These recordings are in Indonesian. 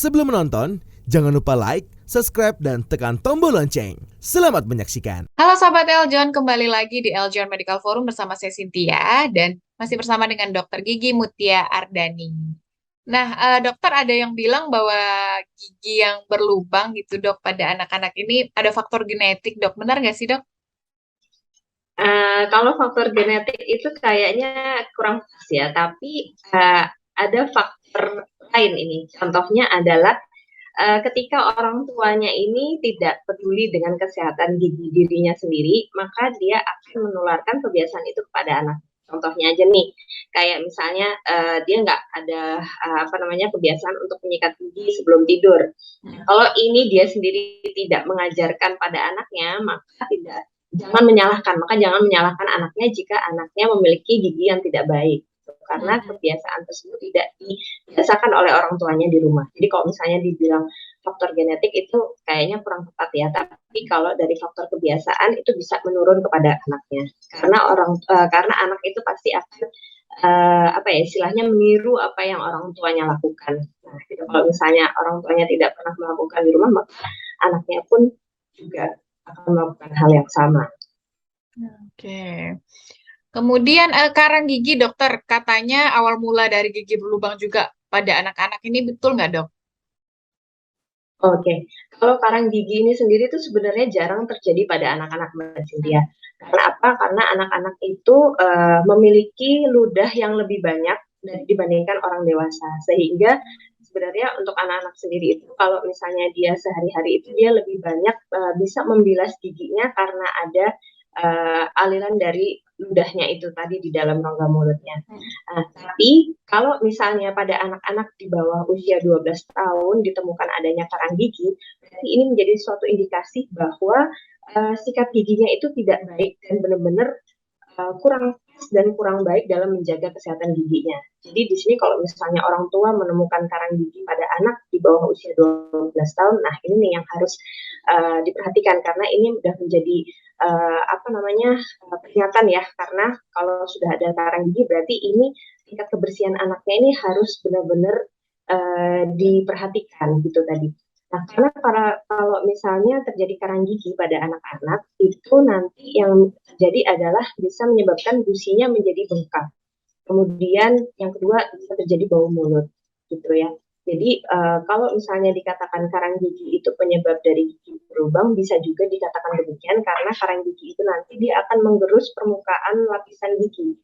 Sebelum menonton, jangan lupa like, subscribe, dan tekan tombol lonceng. Selamat menyaksikan. Halo Sobat Eljon, kembali lagi di Eljon Medical Forum bersama saya Cynthia dan masih bersama dengan Dokter Gigi Mutia Ardani. Nah, dokter ada yang bilang bahwa gigi yang berlubang gitu dok pada anak-anak ini ada faktor genetik dok, benar nggak sih dok? Kalau faktor genetik itu kayaknya kurang pas ya, tapi ada faktor lain ini. Contohnya adalah ketika orang tuanya ini tidak peduli dengan kesehatan gigi dirinya sendiri, maka dia akan menularkan kebiasaan itu kepada anak. Contohnya aja nih, kayak misalnya dia nggak ada kebiasaan untuk menyikat gigi sebelum tidur. Kalau ini dia sendiri tidak mengajarkan pada anaknya, maka jangan menyalahkan anaknya jika anaknya memiliki gigi yang tidak baik, karena kebiasaan tersebut tidak dibiasakan oleh orang tuanya di rumah. Jadi kalau misalnya dibilang faktor genetik itu kayaknya kurang tepat ya, tapi kalau dari faktor kebiasaan itu bisa menurun kepada anaknya, karena anak itu pasti akan istilahnya meniru apa yang orang tuanya lakukan. Nah, gitu. Kalau misalnya orang tuanya tidak pernah melakukan di rumah, maka anaknya pun juga akan melakukan hal yang sama. Oke. Kemudian karang gigi dokter, katanya awal mula dari gigi berlubang juga pada anak-anak ini betul nggak dok? Oke, kalau karang gigi ini sendiri itu sebenarnya jarang terjadi pada anak-anak Mbak Cynthia. Karena apa? Karena anak-anak itu memiliki ludah yang lebih banyak dibandingkan orang dewasa. Sehingga sebenarnya untuk anak-anak sendiri itu kalau misalnya dia sehari-hari itu dia lebih banyak bisa membilas giginya karena ada aliran dari ludahnya itu tadi di dalam rongga mulutnya. Tapi kalau misalnya pada anak-anak di bawah usia 12 tahun ditemukan adanya karang gigi, berarti ini menjadi suatu indikasi bahwa sikat giginya itu tidak baik dan benar-benar kurang pas dan kurang baik dalam menjaga kesehatan giginya. Jadi di sini kalau misalnya orang tua menemukan karang gigi pada anak di bawah usia 12 tahun, nah ini nih yang harus diperhatikan karena ini sudah menjadi peringatan ya, karena kalau sudah ada karang gigi berarti ini tingkat kebersihan anaknya ini harus benar-benar diperhatikan gitu tadi. Nah, karena kalau misalnya terjadi karang gigi pada anak-anak, itu nanti yang terjadi adalah bisa menyebabkan gusinya menjadi bengkak. Kemudian yang kedua bisa terjadi bau mulut, gitu ya. Jadi kalau misalnya dikatakan karang gigi itu penyebab dari gigi berlubang, bisa juga dikatakan demikian karena karang gigi itu nanti dia akan menggerus permukaan lapisan gigi.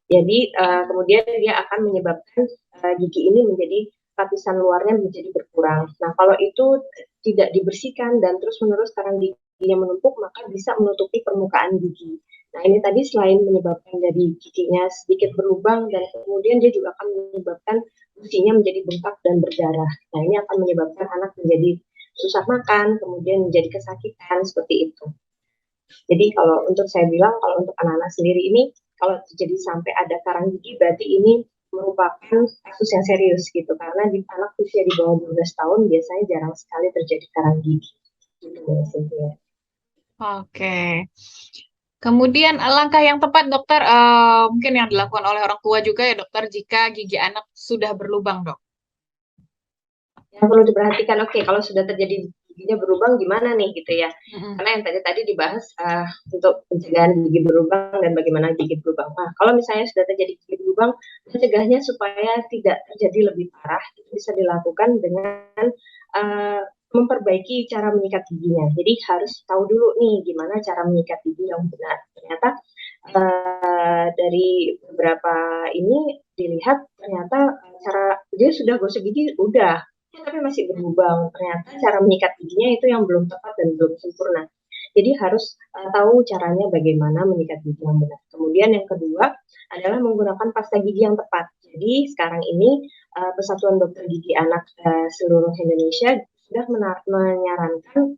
Jadi kemudian dia akan menyebabkan gigi ini menjadi lapisan luarnya menjadi berkurang. Nah, kalau itu tidak dibersihkan dan terus-menerus karang giginya menumpuk, maka bisa menutupi permukaan gigi. Nah, ini tadi selain menyebabkan dari giginya sedikit berlubang dan kemudian dia juga akan menyebabkan gusinya menjadi bengkak dan berdarah. Nah, ini akan menyebabkan anak menjadi susah makan, kemudian menjadi kesakitan seperti itu. Jadi kalau untuk saya bilang, kalau untuk anak-anak sendiri ini, kalau terjadi sampai ada karang gigi, berarti ini merupakan kasus yang serius gitu. Karena di anak usia di bawah 12 tahun biasanya jarang sekali terjadi karang gigi. Gitu, ya. Oke. Kemudian langkah yang tepat dokter mungkin yang dilakukan oleh orang tua juga ya dokter jika gigi anak sudah berlubang dok. Yang perlu diperhatikan, oke, kalau sudah terjadi giginya berlubang gimana nih gitu ya. Karena yang tadi dibahas untuk pencegahan gigi berlubang dan bagaimana gigi berlubang. Nah, kalau misalnya sudah terjadi gigi berlubang, mencegahnya supaya tidak terjadi lebih parah, itu bisa dilakukan dengan memperbaiki cara menyikat giginya. Jadi harus tahu dulu nih gimana cara menyikat gigi yang benar. Ternyata dari beberapa ini dilihat ternyata cara dia sudah gosok gigi udah, tapi masih berlubang. Ternyata cara menyikat giginya itu yang belum tepat dan belum sempurna. Jadi harus tahu caranya bagaimana menyikat gigi yang benar. Kemudian yang kedua adalah menggunakan pasta gigi yang tepat. Jadi sekarang ini Persatuan Dokter Gigi Anak seluruh Indonesia sudah menyarankan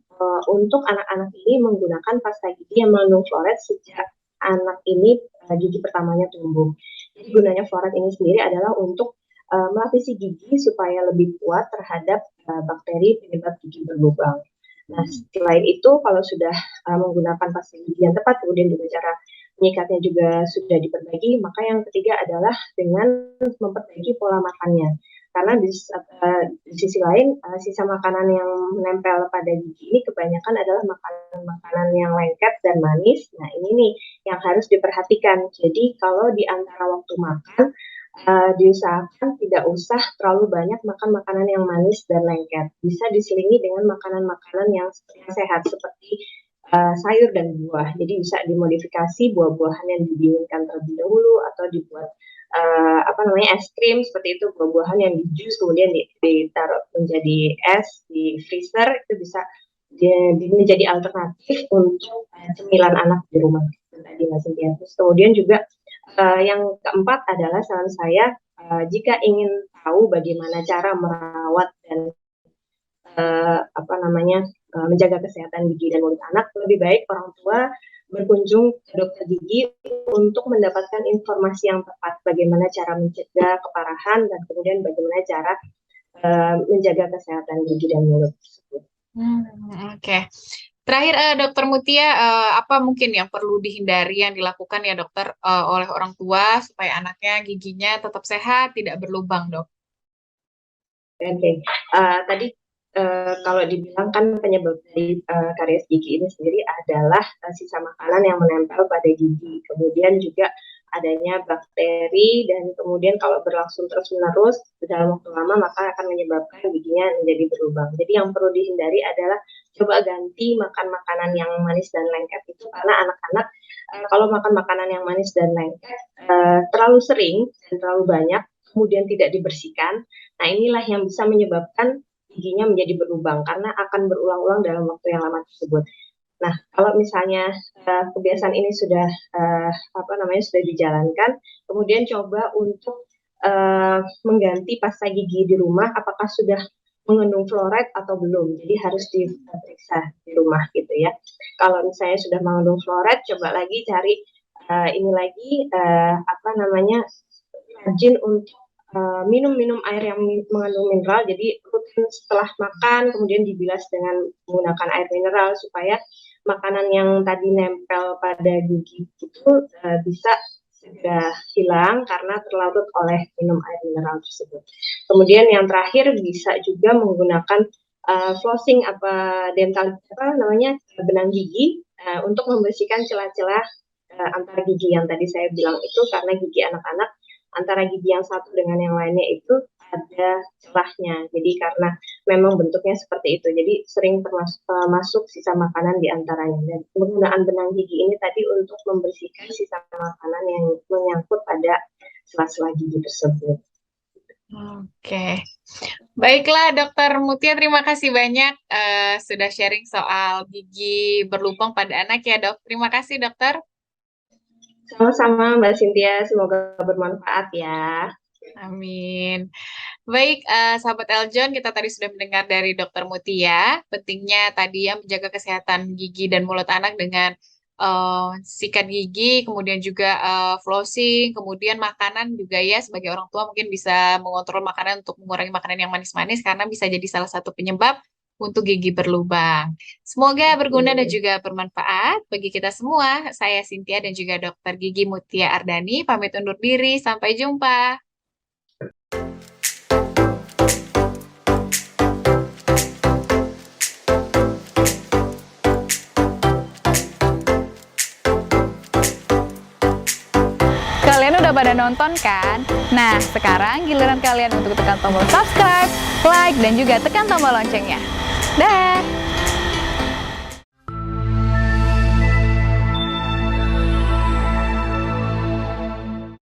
untuk anak-anak ini menggunakan pasta gigi yang mengandung fluoride sejak anak ini gigi pertamanya tumbuh. Jadi gunanya fluoride ini sendiri adalah untuk melapisi gigi supaya lebih kuat terhadap bakteri penyebab gigi berlubang. Nah, selain itu kalau sudah menggunakan pasta gigi yang tepat, kemudian juga cara menyikatnya juga sudah diperbaiki, maka yang ketiga adalah dengan memperbaiki pola makannya. Karena di sisi lain sisa makanan yang menempel pada gigi ini kebanyakan adalah makanan-makanan yang lengket dan manis. Nah ini nih yang harus diperhatikan. Jadi kalau di antara waktu makan diusahakan tidak usah terlalu banyak makan makanan yang manis dan lengket. Bisa diselingi dengan makanan-makanan yang sehat seperti sayur dan buah. Jadi bisa dimodifikasi buah-buahan yang didinginkan terlebih dahulu atau dibuat es krim seperti itu, buah-buahan yang di jus kemudian ditaruh menjadi es di freezer, itu bisa menjadi alternatif untuk cemilan anak di rumah tadi Mas Cynthia. Terus kemudian juga yang keempat adalah saran saya, jika ingin tahu bagaimana cara merawat dan menjaga kesehatan gigi dan mulut anak, lebih baik orang tua berkunjung ke dokter gigi untuk mendapatkan informasi yang tepat bagaimana cara mencegah keparahan dan kemudian bagaimana cara menjaga kesehatan gigi dan mulut tersebut. Oke. Terakhir, Dokter Mutia, apa mungkin yang perlu dihindari yang dilakukan ya dokter oleh orang tua supaya anaknya giginya tetap sehat, tidak berlubang, Dok? Oke. Tadi kalau dibilang kan penyebab dari karies gigi ini sendiri adalah sisa makanan yang menempel pada gigi, kemudian juga adanya bakteri, dan kemudian kalau berlangsung terus-menerus dalam waktu lama maka akan menyebabkan giginya menjadi berlubang. Jadi yang perlu dihindari adalah coba ganti makan makanan yang manis dan lengket itu, karena anak-anak kalau makan makanan yang manis dan lengket terlalu sering dan terlalu banyak kemudian tidak dibersihkan, nah inilah yang bisa menyebabkan giginya menjadi berlubang karena akan berulang-ulang dalam waktu yang lama tersebut. Nah, kalau misalnya kebiasaan ini sudah sudah dijalankan, kemudian coba untuk mengganti pasta gigi di rumah apakah sudah mengandung fluoride atau belum. Jadi harus diperiksa di rumah gitu ya. Kalau misalnya sudah mengandung fluoride, coba lagi cari rajin untuk minum air yang mengandung mineral, jadi rutin setelah makan kemudian dibilas dengan menggunakan air mineral supaya makanan yang tadi nempel pada gigi itu bisa segera hilang karena terlarut oleh minum air mineral tersebut. Kemudian yang terakhir bisa juga menggunakan flossing benang gigi untuk membersihkan celah-celah antara gigi yang tadi saya bilang itu, karena gigi anak-anak antara gigi yang satu dengan yang lainnya itu ada celahnya. Jadi karena memang bentuknya seperti itu, jadi sering masuk sisa makanan di antaranya. Dan penggunaan benang gigi ini tadi untuk membersihkan sisa makanan yang menyangkut pada sela-sela gigi tersebut. Oke. Baiklah Dokter Mutia, terima kasih banyak sudah sharing soal gigi berlubang pada anak ya Dok. Terima kasih Dokter. Sama-sama Mbak Cynthia, semoga bermanfaat ya. Amin. Baik, sahabat Eljon, kita tadi sudah mendengar dari Dokter Mutia, pentingnya tadi ya menjaga kesehatan gigi dan mulut anak dengan sikat gigi, kemudian juga flossing, kemudian makanan juga ya, sebagai orang tua mungkin bisa mengontrol makanan untuk mengurangi makanan yang manis-manis, karena bisa jadi salah satu penyebab untuk gigi berlubang. Semoga berguna dan juga bermanfaat bagi kita semua. Saya Cynthia dan juga Dokter Gigi Mutia Ardani, pamit undur diri. Sampai jumpa. Kalian udah pada nonton kan? Nah, sekarang giliran kalian untuk tekan tombol subscribe, like, dan juga tekan tombol loncengnya. Dah!